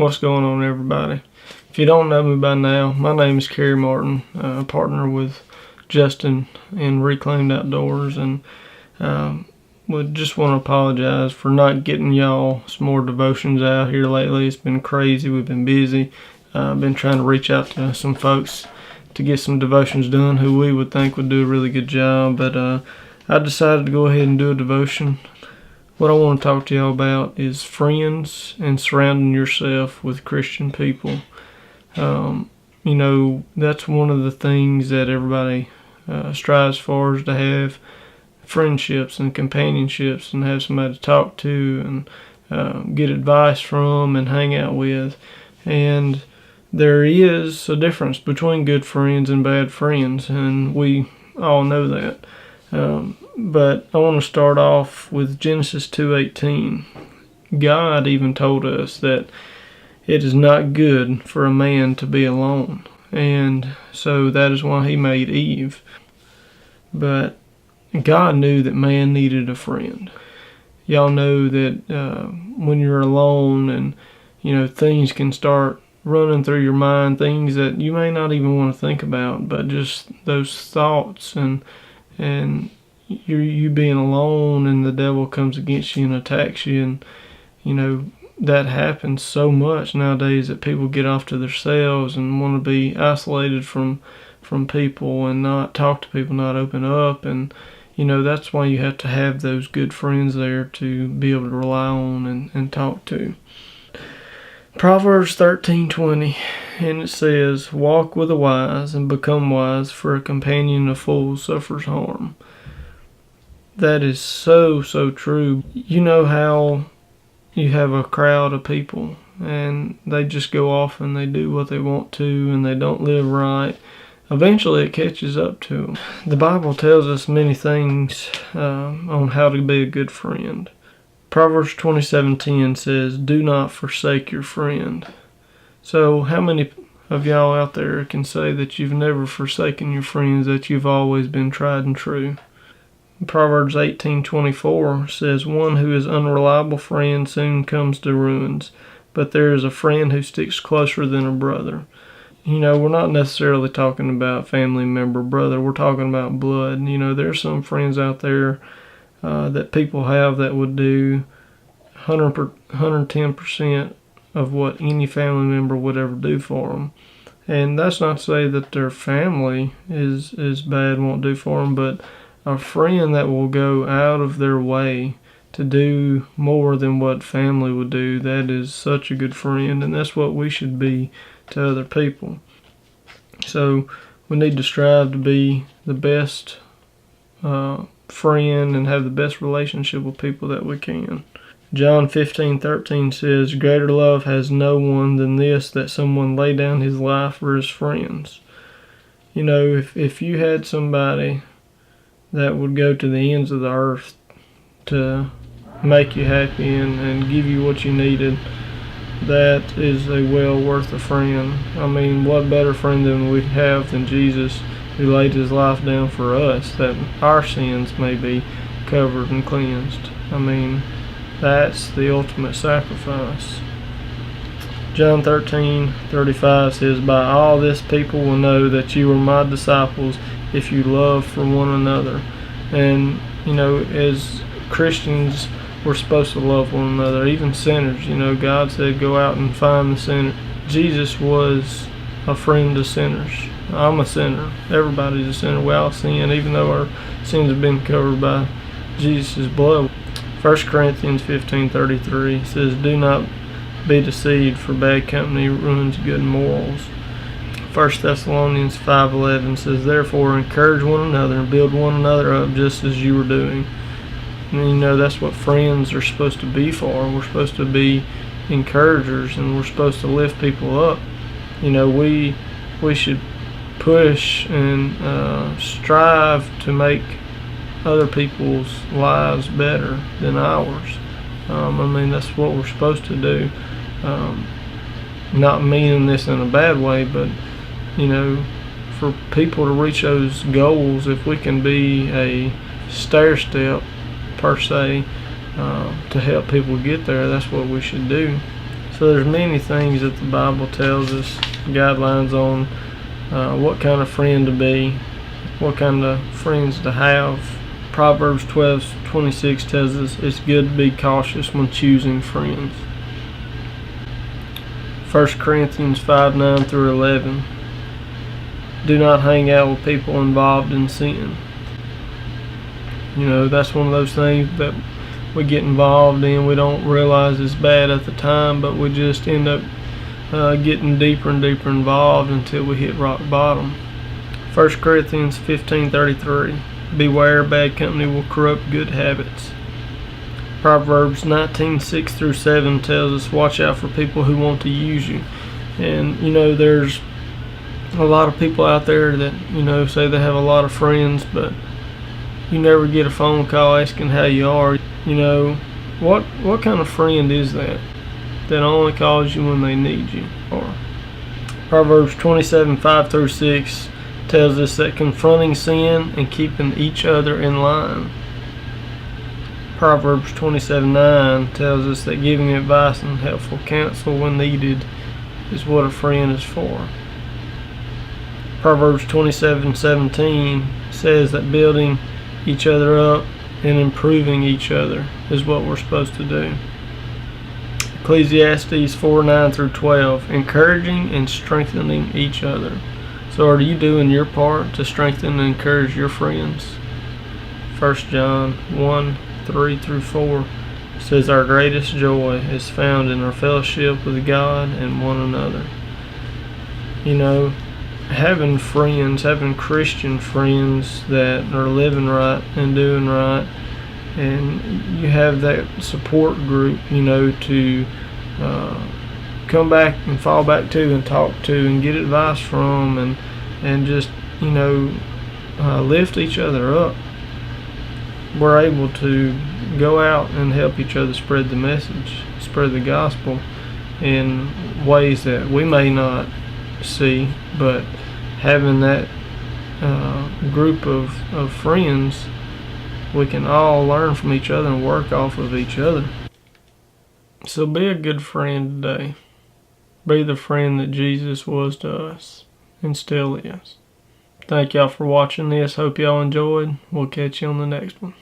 What's going on, everybody? If you don't know me by now, my name is Keary Martin, partner with Justin in Reclaimed Outdoors, and would just want to apologize for not getting y'all some more devotions out here lately. It's been crazy. We've been busy. I've been trying to reach out to some folks to get some devotions done who we would think would do a really good job, but I decided to go ahead and do a devotion. What I want to talk to y'all about is friends and surrounding yourself with Christian people. That's one of the things that everybody strives for, is to have friendships and companionships and have somebody to talk to and get advice from and hang out with. And there is a difference between good friends and bad friends, and we all know that. But I want to start off with Genesis 2:18. God even told us that it is not good for a man to be alone. And so that is why he made Eve. But God knew that man needed a friend. Y'all know that when you're alone and, things can start running through your mind, things that you may not even want to think about, but just those thoughts and you being alone, and the devil comes against you and attacks you, and that happens so much nowadays that people get off to themselves and want to be isolated from people and not talk to people, not open up, and that's why you have to have those good friends there to be able to rely on and talk to. Proverbs 13:20, and it says, "Walk with the wise and become wise, for a companion of fools suffers harm." That is so true. You know how you have a crowd of people and they just go off and they do what they want to and they don't live right. Eventually it catches up to them. The Bible tells us many things on how to be a good friend. Proverbs 27:10 says, "Do not forsake your friend." So how many of y'all out there can say that you've never forsaken your friends, that you've always been tried and true? Proverbs 18:24 says, "One who is unreliable friend soon comes to ruins, but there is a friend who sticks closer than a brother." We're not necessarily talking about family member, brother. We're talking about blood. There's some friends out there that people have that would do 110% of what any family member would ever do for them. And that's not to say that their family is bad, won't do for them, but a friend that will go out of their way to do more than what family would do, that is such a good friend, and that's what we should be to other people. So we need to strive to be the best friend and have the best relationship with people that we can. John 15:13 says, "Greater love has no one than this, that someone lay down his life for his friends." If you had somebody that would go to the ends of the earth to make you happy and give you what you needed, that is a well worth a friend. I mean, what better friend than we have than Jesus, who laid his life down for us, that our sins may be covered and cleansed. I mean, that's the ultimate sacrifice. John 13:35 says, "By all this people will know that you are my disciples, if you love for one another." And as Christians, we're supposed to love one another, even sinners. God said, "Go out and find the sinner." Jesus was a friend to sinners. I'm a sinner. Everybody's a sinner. We all sin, even though our sins have been covered by Jesus' blood. 1 Corinthians 15:33 says, "Do not be deceived, for bad company ruins good morals." 1 Thessalonians 5:11 says, "Therefore encourage one another and build one another up, just as you are doing." And that's what friends are supposed to be for. We're supposed to be encouragers, and we're supposed to lift people up. We should push and strive to make other people's lives better than ours. That's what we're supposed to do. Not meaning this in a bad way, but for people to reach those goals, if we can be a stair step per se to help people get there, that's what we should do. So there's many things that the Bible tells us, guidelines on what kind of friend to be, what kind of friends to have. Proverbs 12:26 tells us it's good to be cautious when choosing friends. 1 Corinthians 5:9 through 11. Do not hang out with people involved in sin. You know, that's one of those things that we get involved in. We don't realize it's bad at the time, but we just end up getting deeper and deeper involved until we hit rock bottom. 1 Corinthians 15:33. Beware, bad company will corrupt good habits. Proverbs 19:6 through 7 tells us watch out for people who want to use you. And you know, there's a lot of people out there that, you know, say they have a lot of friends, but you never get a phone call asking how you are. You know, what kind of friend is that only calls you when they need you? Or Proverbs 27:5 through 6 tells us that confronting sin and keeping each other in line. Proverbs 27:9 tells us that giving advice and helpful counsel when needed is what a friend is for. Proverbs 27:17 says that building each other up and improving each other is what we're supposed to do. Ecclesiastes 4:9 through 12, encouraging and strengthening each other. So are you doing your part to strengthen and encourage your friends? 1 John 1:3 through 4 says our greatest joy is found in our fellowship with God and one another. You know, having friends, having Christian friends that are living right and doing right, and you have that support group, you know, to come back and fall back to and talk to and get advice from, and just, you know, lift each other up. We're able to go out and help each other spread the message, spread the gospel in ways that we may not see, but having that group of friends, we can all learn from each other and work off of each other. So be a good friend today. Be the friend that Jesus was to us and still is. Thank y'all for watching this. Hope y'all enjoyed. We'll catch you on the next one.